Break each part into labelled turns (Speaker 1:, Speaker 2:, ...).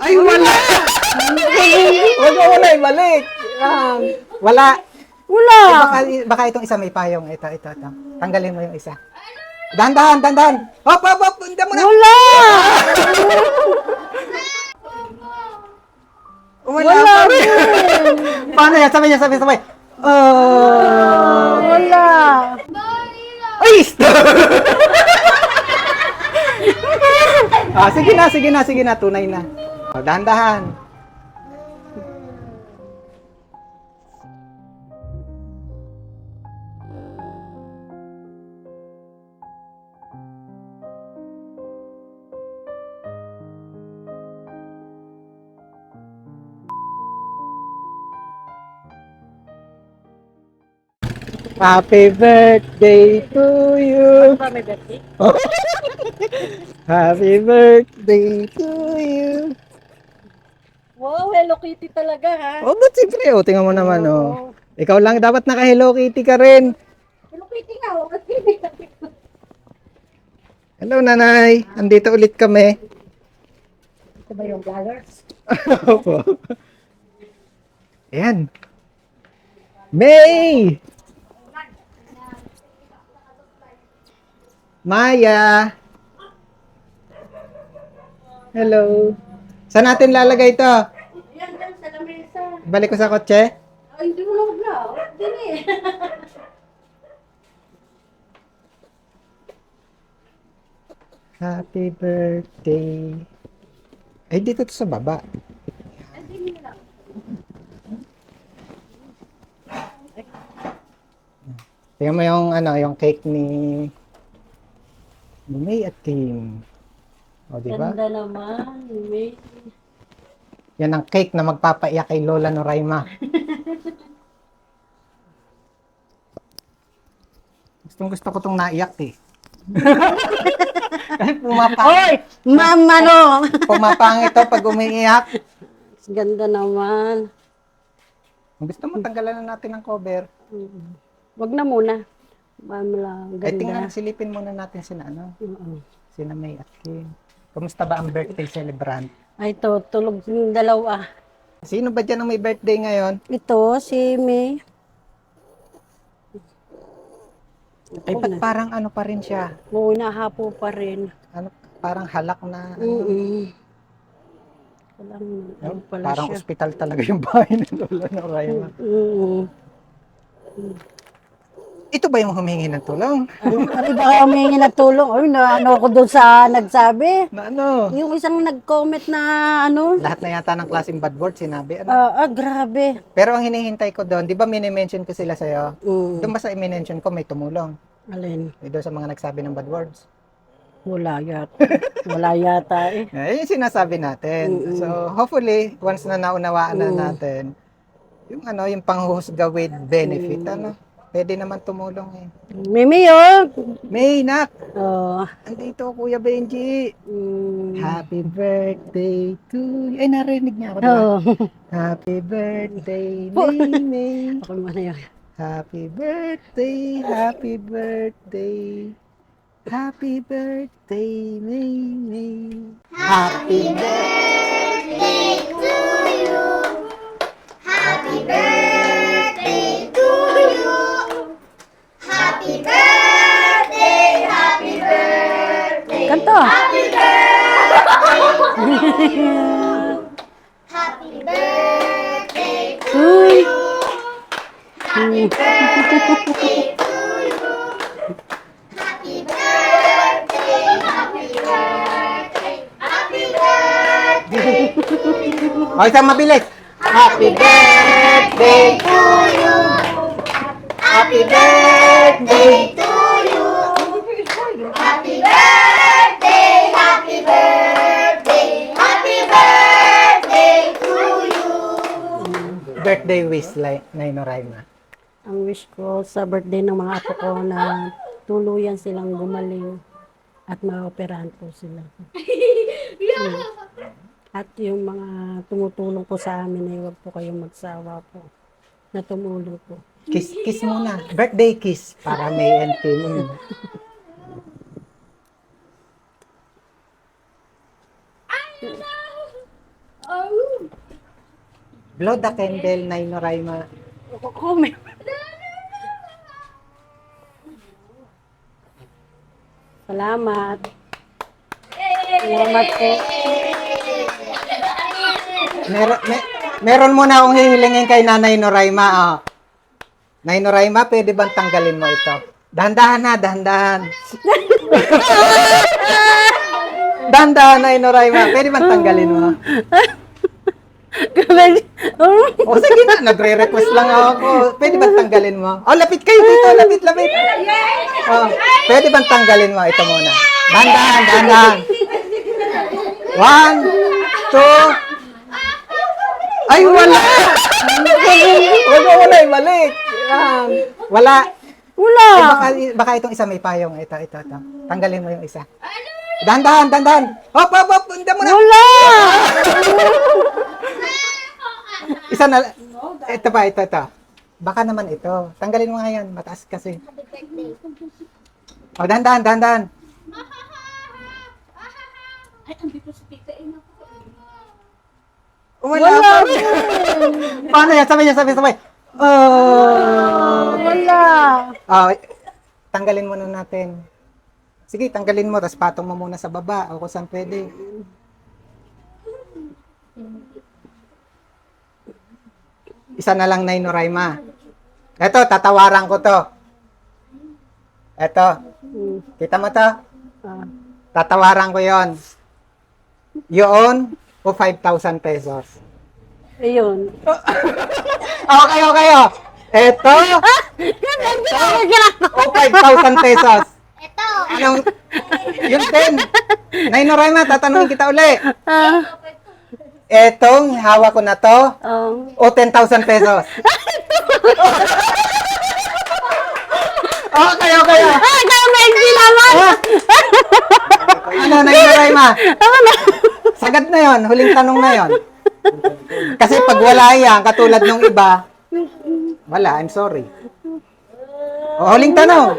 Speaker 1: Ay, wala! Huwag mo muna ibalik. Wala.
Speaker 2: Wala.
Speaker 1: Baka itong isa may payong. Ito. Tanggalin mo yung isa. Dahan. Hop. Hindi mo na.
Speaker 2: Wala.
Speaker 1: Wala
Speaker 2: Wala.
Speaker 1: pa rin. Paano yan? Sabay.
Speaker 2: Wala.
Speaker 1: Ay! Sige na. Tunay na. Dahan. Happy birthday to you.
Speaker 2: Ba may birthday?
Speaker 1: Happy birthday to you.
Speaker 2: Wow, Hello Kitty talaga ha.
Speaker 1: Oh, ba't siyempre? Oh, tingnan mo naman, oh.
Speaker 2: Oo.
Speaker 1: Ikaw lang dapat naka Hello Kitty ka rin.
Speaker 2: Hello Kitty nga.
Speaker 1: Hello, nanay. Andito ulit kami.
Speaker 2: Ito ba yung vloggers?
Speaker 1: Opo. Ayan. May! Maya! Hello. Saan natin lalagay ito?
Speaker 2: Yan lang sa lamesa.
Speaker 1: Balik ko sa kotse?
Speaker 2: Ay, hindi mo lang na. Hindi eh.
Speaker 1: Happy birthday. Ay, dito to sa baba. Tingnan mo yung cake ni May at Kim. O, di ba?
Speaker 2: Ganda naman. May...
Speaker 1: Yan ang cake na magpapaiyak kay Lola Noraima. Gusto ko tong naiyak eh. Kasi
Speaker 2: Hoy! Ma'am, ano?
Speaker 1: pumapangit to pag umiiyak.
Speaker 2: Ganda naman.
Speaker 1: Gusto mo tanggalan na natin ang cover.
Speaker 2: Wag na muna. Ma'am lang.
Speaker 1: Ay,
Speaker 2: Ganda.
Speaker 1: silipin muna natin sina
Speaker 2: Oo.
Speaker 1: sina May at Kim. Kumusta ba ang birthday celebrant?
Speaker 2: Ay, ito. Tulog yung dalawa.
Speaker 1: Sino ba dyan ang may birthday ngayon?
Speaker 2: Ito, si May.
Speaker 1: Ay, ba't parang ano pa rin siya?
Speaker 2: Oo, nahapo pa rin.
Speaker 1: Ano, parang halak na,
Speaker 2: Walang, ano pala
Speaker 1: parang
Speaker 2: siya.
Speaker 1: ospital talaga yung bahay ng Lola Noraima. Ito ba yung humingi ng tulong?
Speaker 2: Ang iba humingi na tulong. Ay, ano ako doon sa nagsabi.
Speaker 1: Na ano?
Speaker 2: Yung isang nag-comment na ano.
Speaker 1: Lahat na yata ng klaseng bad word sinabi. Ano?
Speaker 2: Grabe.
Speaker 1: Pero ang hinihintay ko doon, di ba mini-mention ko sila sa'yo?
Speaker 2: Mm.
Speaker 1: Doon ba sa i-mention ko may tumulong?
Speaker 2: Alin?
Speaker 1: Doon sa mga nagsabi ng bad words?
Speaker 2: Wala yata. Wala yata eh.
Speaker 1: Yun yung sinasabi natin. So, hopefully, once na naunawaan na natin, yung yung panghuhusga with benefit, pwede naman tumulong eh.
Speaker 2: Mimi, oh.
Speaker 1: May, nak!
Speaker 2: Oh.
Speaker 1: Andito, Kuya Benji.
Speaker 2: Mm.
Speaker 1: Happy birthday to you. Ay, narinig niya ako, diba?
Speaker 2: Oh.
Speaker 1: Happy birthday, May.
Speaker 2: Ako naman na yun.
Speaker 1: Happy birthday, happy birthday. Happy birthday, May. Happy birthday to you. Happy birthday to you. Happy birthday, happy birthday.
Speaker 2: Kanto.
Speaker 1: Happy birthday. Happy birthday to you. Happy birthday to you. Happy birthday, happy birthday, happy birthday to you. O, isang mabilis. Happy birthday to you. Happy birthday to you. Happy birthday, happy birthday, happy birthday to you. Birthday wish, Nay Noraima.
Speaker 2: Ang wish ko sa birthday ng mga apo ko na tuluyan silang gumaling at maoperahan po sila. At yung mga tumutulong po sa amin ay huwag po kayong magsawa po na tumulong po.
Speaker 1: Kiss muna. Birthday kiss para May and Kim. Blow the candle, Nay Noraima.
Speaker 2: Comment. Salamat. Salamat po.
Speaker 1: Meron muna akong hihilingin kay Nanay Noraima. Oh. Nay Noraima, pwede bang tanggalin mo ito? Dahan-dahan na, dahan-dahan. Dahan-dahan, Nay Noraima. Pwede bang tanggalin mo? O sige na, nagre-request lang ako. Pwede bang tanggalin mo? Oh, lapit kayo dito, lapit, lapit. Oh, pwede bang tanggalin mo? Ito muna. Dahan-dahan, dahan-dahan. 1, 2. Ay, wala! Huwag mo muna ibalik. Yan. Wala.
Speaker 2: Wala.
Speaker 1: Baka itong isa may payong. Ito. Tanggalin mo yung isa. Dahan-dahan, dahan-dahan. Hop. Hindi mo na.
Speaker 2: Wala.
Speaker 1: Isa na. Ito pa, ito. Baka naman ito. Tanggalin mo nga yan. Mataas kasi. O, dahan-dahan. Wala pa. Paano yan? Sabay.
Speaker 2: Wala.
Speaker 1: Tanggalin muna natin. Sige, tanggalin mo. Tapos patong mo muna sa baba. O kung saan pwede. Isa na lang, Nay Noraima. Eto, tatawaran ko to. Eto. Kita mo to? Tatawaran ko yon. Yun o 5,000 pesos.
Speaker 2: Ayun.
Speaker 1: Okay. Eto. O 5,000 pesos.
Speaker 3: Ito.
Speaker 1: Anong, yung 10. Nay Noraima, tatanungin kita uli. Etong hawak ko na to o 10,000 pesos. Okay.
Speaker 2: Ay, kami naman.
Speaker 1: Ano, Nay Noraima? Sagad na yon, huling tanong na yon. Kasi pag wala yan, katulad nung iba, wala, I'm sorry. O, huling tanong.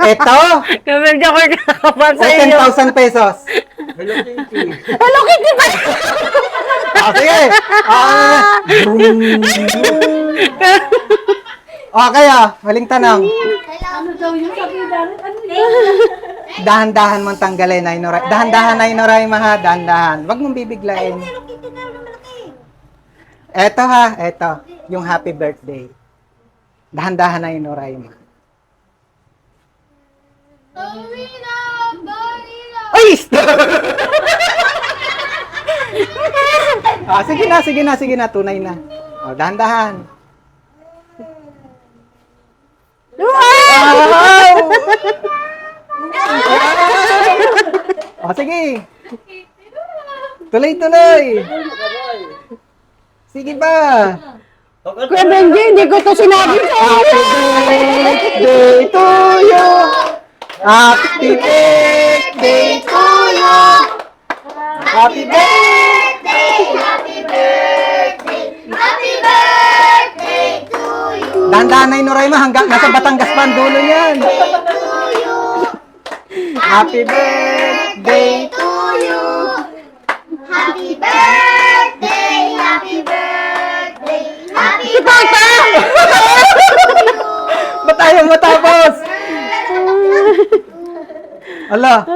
Speaker 1: Ito,
Speaker 2: Kami di ako nakakapan
Speaker 1: o 10,000 pesos.
Speaker 2: Hello Kitty ba?
Speaker 1: Sige. Okay, huling tanong.
Speaker 3: Ano daw yung sabi namin?
Speaker 1: Dahan-dahan mong tanggalin, Nay Noraima. Dahan-dahan, Nay Noraima, ha? Dahan-dahan. Huwag mong bibiglain. Eto, yung happy birthday. Dahan-dahan, Nay Noraima. Ay! Sige na. Tunay na. O, dahan-dahan. Wow! O, sige. Tuloy. Sige pa.
Speaker 2: Kuya Benji, hindi ko to sinabi sa
Speaker 1: Happy birthday to you. Happy birthday to you. Happy birthday.
Speaker 3: Happy birthday to you.
Speaker 1: Dahan-dahan, Nay Noraima, hanggang nasa Batangas pa ang dulo yan. Happy birthday.
Speaker 3: To you. Happy birthday. Happy birthday.
Speaker 1: Ba't ayaw matapos? Ala,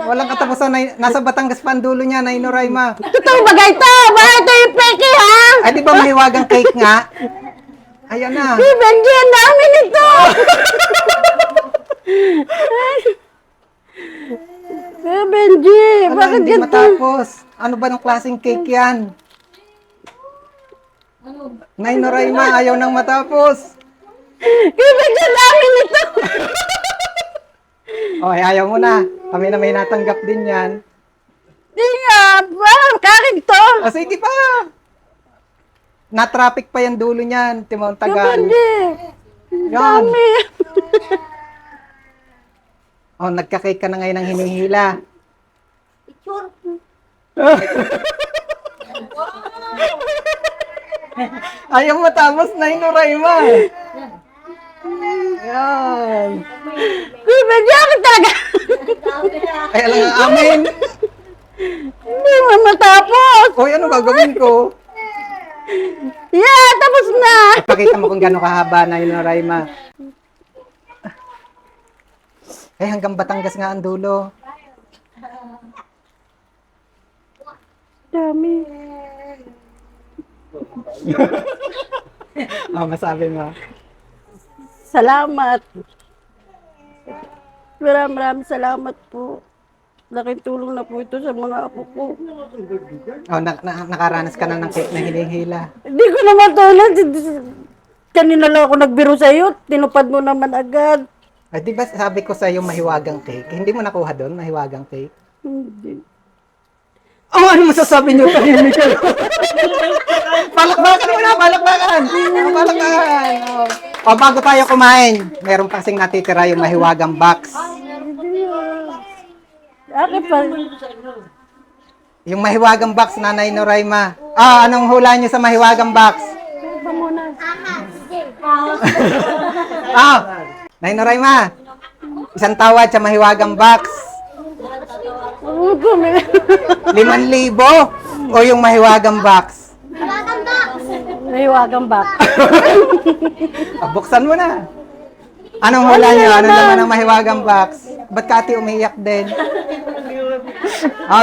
Speaker 1: walang katapusan. Nasa Batangas pa ang dulo niya, Nay Noraima.
Speaker 2: Totoo ba ito? Bakit ito yung peke, ha?
Speaker 1: Ay, di ba mahiwagang cake nga? Ayan na.
Speaker 2: Kuya Benji, ang dami nito! Kuya Benji,
Speaker 1: Ala,
Speaker 2: bakit
Speaker 1: hindi
Speaker 2: ganito?
Speaker 1: matapos. Ano ba ng klaseng cake yan? Nay Noraima, ayaw nang matapos.
Speaker 2: Kuya Benji, ang dami nito!
Speaker 1: Okay, ayaw mo na. Kami na may natanggap din yan.
Speaker 2: Di nga, parang karig to.
Speaker 1: O sige pa. Na-traffic pa yan dulo niyan. Timon
Speaker 2: Kuya
Speaker 1: Tagal.
Speaker 2: Benji,
Speaker 1: Yan.
Speaker 2: dami.
Speaker 1: O, nagka-cake ka na ngayon ng hinihila. Ayaw matapos na yung Noraima. Yan.
Speaker 2: Kuya Benji, akin talaga.
Speaker 1: Kaya lang ang amin.
Speaker 2: Hindi mo matapos.
Speaker 1: ano gagawin ko?
Speaker 2: Yeah, tapos na!
Speaker 1: Ipakita mo kung gano'ng kahaba na yun, Raima. Eh, hanggang Batangas nga ang dulo.
Speaker 2: Dami.
Speaker 1: Masabi mo.
Speaker 2: Salamat. Maraming salamat po. Laking tulong na po ito sa mga apo ko.
Speaker 1: Nakaranas ka na ng cake na hinihila.
Speaker 2: Hindi ko naman tulad. Kanina lang ako nagbiro sa iyo. Tinupad mo naman agad.
Speaker 1: Ay, di ba sabi ko sa iyo mahiwagang cake? Hindi mo nakuha doon, mahiwagang cake?
Speaker 2: Hindi.
Speaker 1: Oh, ano masasabi niyo? Tahimik kayo. Palakbakan mo na, palakbakan. Palakbakan. O, bago tayo kumain, meron pa kasing natitira yung mahiwagang box.
Speaker 2: Akin pa.
Speaker 1: Yung mahiwagang box, Nanay Noraima. Anong hula niyo sa mahiwagang box?
Speaker 2: Ito muna.
Speaker 1: Nanay Noraima, isang tawad sa mahiwagang box. 5,000 o yung mahiwagang box?
Speaker 2: Mahiwagang box.
Speaker 1: Buksan mo na. Anong hula niyo? Ano naman ang mahiwagang box? Ba't ka ate umiiyak din?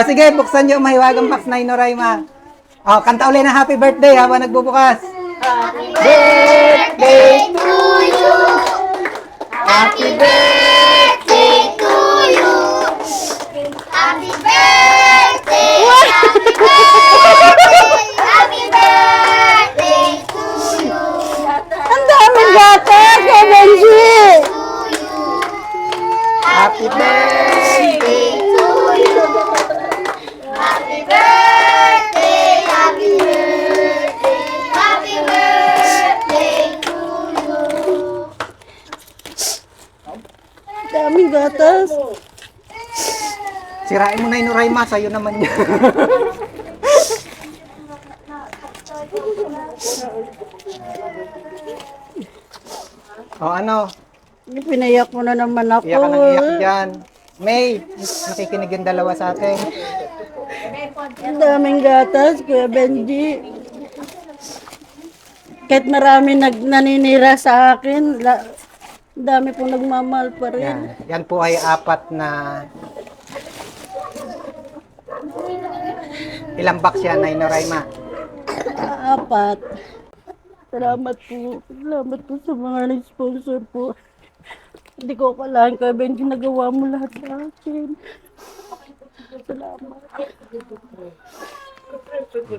Speaker 1: Sige, buksan niyo ang mahiwagang box, Nanay Noraima. Kanta ulit na happy birthday habang nagbubukas.
Speaker 3: Birthday to you. Happy birthday to you. Happy birthday. Happy birthday. Happy birthday to you.
Speaker 2: Ang daming gatas, Benji!
Speaker 1: Happy birthday.
Speaker 3: To you. Happy birthday. Happy birthday. Happy birthday to you.
Speaker 2: Daming gatas.
Speaker 1: Sirain mo na yung Noraima, sa'yo naman yan. Ano?
Speaker 2: Pinayak mo na naman ako.
Speaker 1: Iyak ka nang iyak dyan. May, nakikinig yung dalawa sa atin.
Speaker 2: Ang daming gatas, Kuya Benji. Kahit marami naninira sa akin, dami po nagmamahal pa rin.
Speaker 1: Yan po ay 4 na... Ilang box yan, Nay Noraima?
Speaker 2: 4. Salamat po. Salamat po sa mga sponsor po. Hindi ko akalain, Kuya Benji, nagawa mo lahat sa akin. Salamat.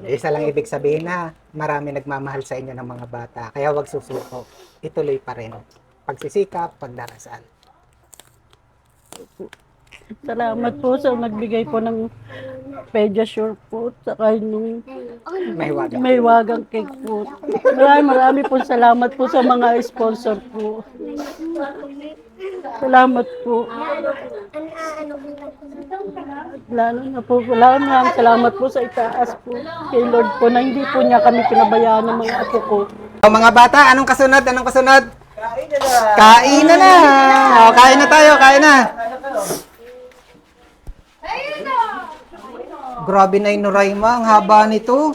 Speaker 1: Isa lang ibig sabihin na marami nagmamahal sa inyo ng mga bata. Kaya wag susuko. Ituloy pa rin. Pagsisikap, pagdarasal.
Speaker 2: Salamat po sa nagbigay po ng Pediasure po saka yung
Speaker 1: May
Speaker 2: wagang cake po. Marami po salamat po sa mga sponsor po. Salamat po. Lalo na salamat po sa itaas po kay Lord po na hindi po niya kami pinabayaan ng mga apo ko.
Speaker 1: Mga bata, anong kasunod? Anong kasunod? Kain na na! Kain na tayo, kain na! Grabe na yung Noraima, ang haba nito.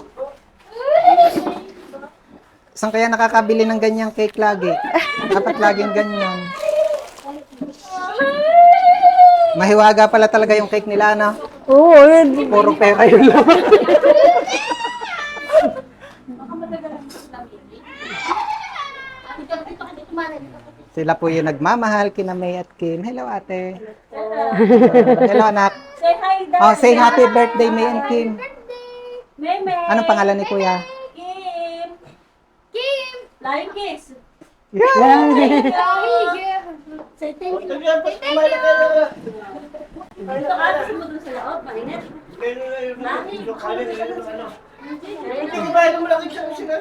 Speaker 1: Saan kaya nakakabili ng ganyang cake lagi? Dapat laging ganyan. Mahiwaga pala talaga yung cake nila, no?
Speaker 2: Oo,
Speaker 1: Puro pera yun lang. Sila po yung nagmamahal kina May at Kim. Hello, ate. Hello, anak.
Speaker 4: Say hi, Dad.
Speaker 1: Say happy birthday, May and Kim.
Speaker 4: Meme.
Speaker 1: Anong pangalan ni Kuya?
Speaker 4: Kim.
Speaker 3: Kim.
Speaker 4: Flying kiss.
Speaker 3: Say thank you.
Speaker 4: Dito ka, gusto mo dun sa loob, mainit.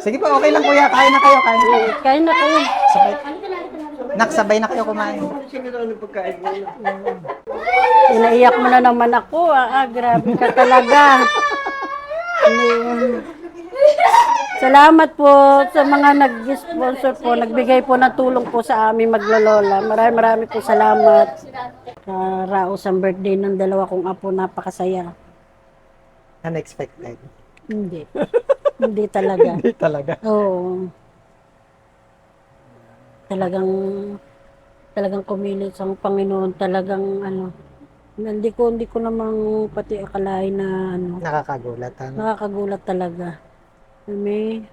Speaker 1: Sige po, okay lang Kuya. Kain na kayo, kain na kayo.
Speaker 2: kain na kayo.
Speaker 1: Sabay. Naksabay na kayo kumain.
Speaker 2: Inaiyak mo na naman ako. Grabe ka talaga. Salamat po sa mga nag-sponsor po, nagbigay po ng tulong po sa aming maglolola. Marami po salamat. Raos ang birthday ng dalawa kong apo, napakasaya.
Speaker 1: Unexpected.
Speaker 2: Hindi. Hindi talaga.
Speaker 1: Hindi talaga.
Speaker 2: Oo. Talagang, talagang kumilos ang Panginoon. Talagang ano, hindi ko namang pati akalain na ano,
Speaker 1: Nakakagulat. Ano?
Speaker 2: nakakagulat talaga. May,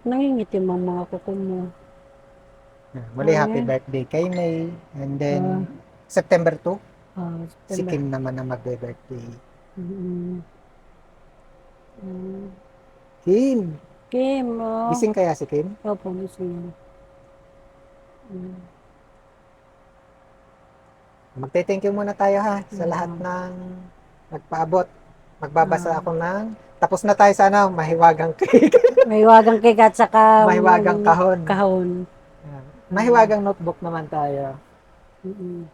Speaker 2: nangingitim ang mga kuko mo.
Speaker 1: Muli, happy
Speaker 2: Ay,
Speaker 1: birthday kay May. And then,
Speaker 2: ah,
Speaker 1: September 2, si
Speaker 2: September.
Speaker 1: Kim naman na magbe-birthday.
Speaker 2: Mm, mm.
Speaker 1: Kim!
Speaker 2: Kim, oh.
Speaker 1: Gising kaya si Kim?
Speaker 2: Opo, gising. Mm.
Speaker 1: Magte-thank you muna tayo ha sa lahat ng nagpaabot. Magbabasa ako ng tapos na tayo sa ano, mahiwagang cake.
Speaker 2: May wagang cake at saka
Speaker 1: Mahiwagang kahon.
Speaker 2: kahon.
Speaker 1: Mahiwagang notebook naman tayo.
Speaker 2: Mm-mm.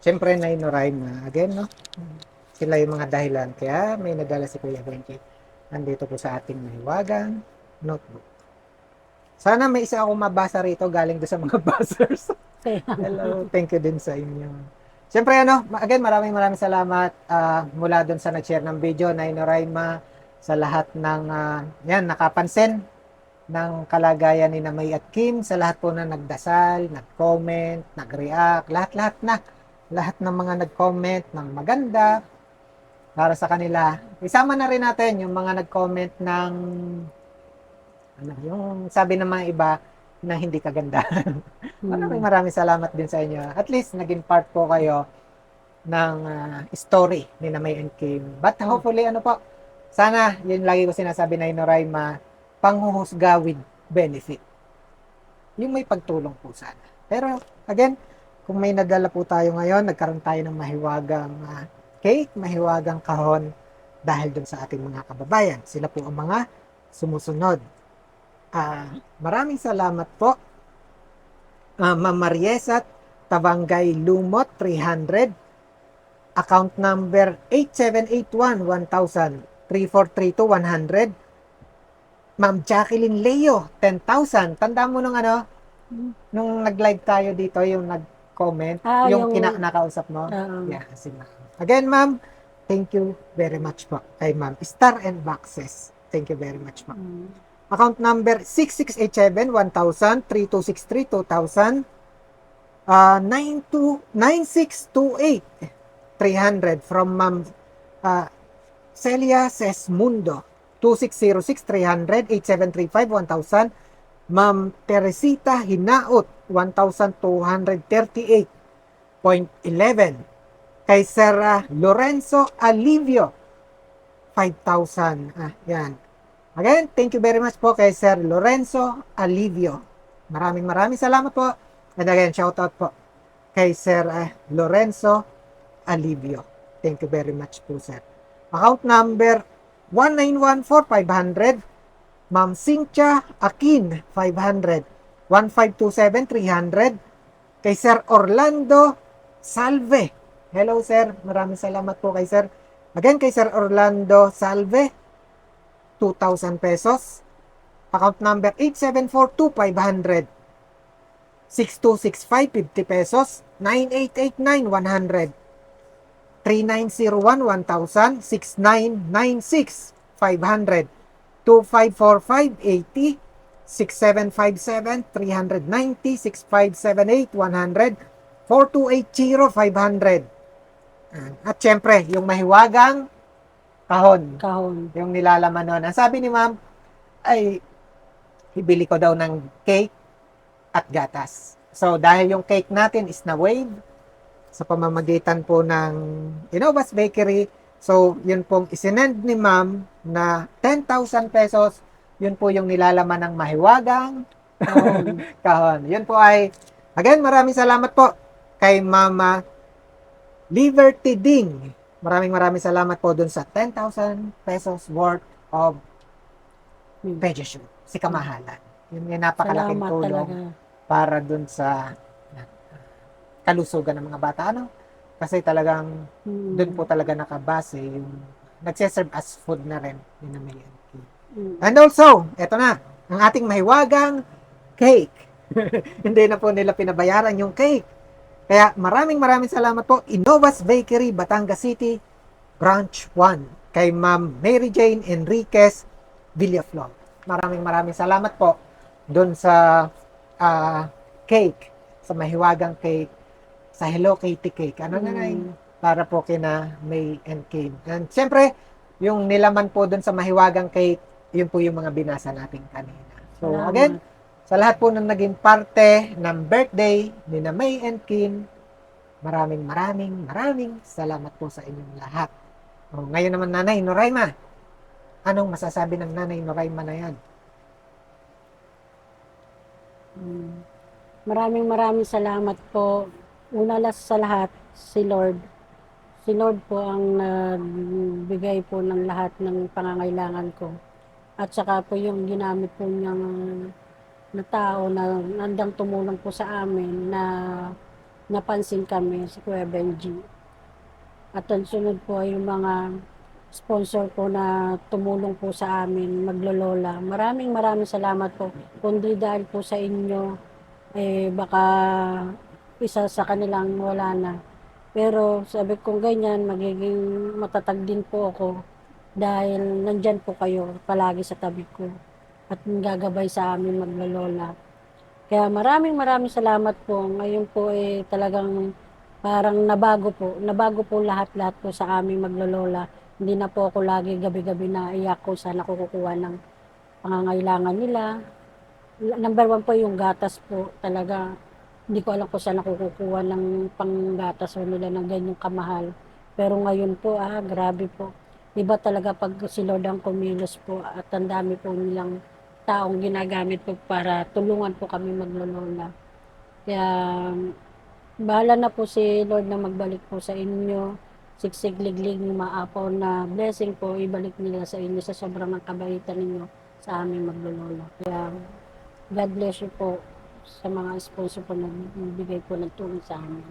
Speaker 1: Siyempre, Nainoraima. Again, no? Sila yung mga dahilan. Kaya may nadala si Kuya Benji. Nandito po sa ating mahiwagang notebook. Sana may isa akong mabasa rito galing doon sa mga buzzers.
Speaker 2: Kaya,
Speaker 1: Hello, thank you din sa inyo. Siyempre, again, maraming salamat mula doon sa nag-share ng video, Nainoraima, sa lahat ng, yan, nakapansin ng kalagayan ni May at Kim, sa lahat po na nagdasal, nag-comment, nag-react, lahat ng mga nag-comment ng maganda para sa kanila. Isama na rin natin yung mga nag-comment ng yung sabi ng mga iba na hindi kagandahan. Maraming salamat din sa inyo. At least naging part po kayo ng story ni May and Kim. But hopefully, sana, yun lagi ko sinasabi na Inoraima, panghuhusga with benefit. Yung may pagtulong po sana. Pero, again, kung may nadala po tayo ngayon, nagkaroon tayo ng mahiwagang cake, mahiwagang kahon, dahil dun sa ating mga kababayan. Sila po ang mga sumusunod. Maraming salamat po. Ma'am Mariesat Tabanggay Lumot 300, account number 8781-1000 3432-100. Ma'am Jacqueline Leo 10,000. Tanda mo nung nung nag-live tayo dito, yung nag-comment, yung nakausap mo. Yeah, si ma'am. Again, ma'am, thank you very much po kay ma'am Star and Boxes. Thank you very much, ma'am. Account number 6687-1000 3263-2000 9628-300 from Ma'am Celia Sesmundo 2606-300 8735-1000 Ma'am Teresita Hinaot 1238.11 kay Sir Lorenzo Alivio 5,000. Yan. Again, thank you very much po kay Sir Lorenzo Alivio. Maraming salamat po. And again, shout out po kay Sir Lorenzo Alivio. Thank you very much po, sir. Account number 1914500 Ma'am Cynthia Akin 500 1527-300 kay Sir Orlando Salve. Hello, sir. Maraming salamat po kay Sir. Again, kay Sir Orlando Salve 2,000 pesos. Account number 8742-500 6265 50 pesos 9889 100 3901 1000 6996 500 2545 80 6757 390 6578 100 4280 500. At syempre, yung mahiwagang kahon. Yung nilalaman nun. Ang sabi ni ma'am, ay ibili ko daw ng cake at gatas. So, dahil yung cake natin is na wave sa pamamagitan po ng Innovas Bakery. So, yun pong isinend ni ma'am na 10,000 pesos. Yun po yung nilalaman ng mahiwagang kahon. Yun po ay, again, maraming salamat po kay Mama Liberty Ding. Maraming salamat po dun sa 10,000 pesos worth of vegetable. Si kamahalan. Yun yung napakalaking tulong para dun sa kalusugan ng mga bata. Kasi talagang dun po talaga nakabase yung nagseserve as food na rin. Yun na may And also, eto na, ang ating mahiwagang cake. Hindi na po nila pinabayaran yung cake. Kaya maraming salamat po. Innovas Bakery, Batangas City, Branch 1, kay Ma'am Mary Jane Enriquez Villaflor. Maraming salamat po doon sa cake, sa mahiwagang cake, sa Hello Kitty cake. Ano na para po kina May and Kim. And siyempre, yung nilaman po doon sa mahiwagang cake, yun po yung mga binasa natin kanina. So
Speaker 2: Salamat.
Speaker 1: again, sa lahat po ng naging parte ng birthday ni na May and Kim, maraming salamat po sa inyong lahat. O, ngayon naman Nanay Noraima, anong masasabi ng Nanay Noraima na yan?
Speaker 2: Maraming salamat po. Sa lahat, si Lord. Si Lord po ang nagbigay po ng lahat ng pangangailangan ko. At saka po yung ginamit po niyang na tao na nandang tumulong po sa amin na napansin kami, si Kuya Benji. At ang sunod po ay yung mga sponsor po na tumulong po sa amin, maglolola. Maraming salamat po. Kundi dahil po sa inyo, baka isa sa kanilang wala na. Pero sabi ko ganyan, magiging matatag din po ako dahil nandyan po kayo palagi sa tabi ko at gagabay sa amin maglolola. Kaya maraming salamat po. Ngayon po talagang parang nabago po lahat po sa aming maglolola. Hindi na po ako lagi gabi-gabi na iyak ko sana kukuha ng pangangailangan nila. Number 1 po yung gatas po talaga. Hindi ko alam kung saan ako kukuha ng panggatas o nila ng ganyang kamahal. Pero ngayon po, grabe po. Iba talaga pag si Lord ang kumilos po at ang dami po nilang taong ginagamit po para tulungan po kami maglolola. Kaya bahala na po si Lord na magbalik po sa inyo. Siksik, liglig, maapaw na blessing po, ibalik nila sa inyo sa sobrang kabaitan ninyo sa aming maglolola. Kaya God bless you po sa mga sponsor po na nagbigay po ng tulong sa amin.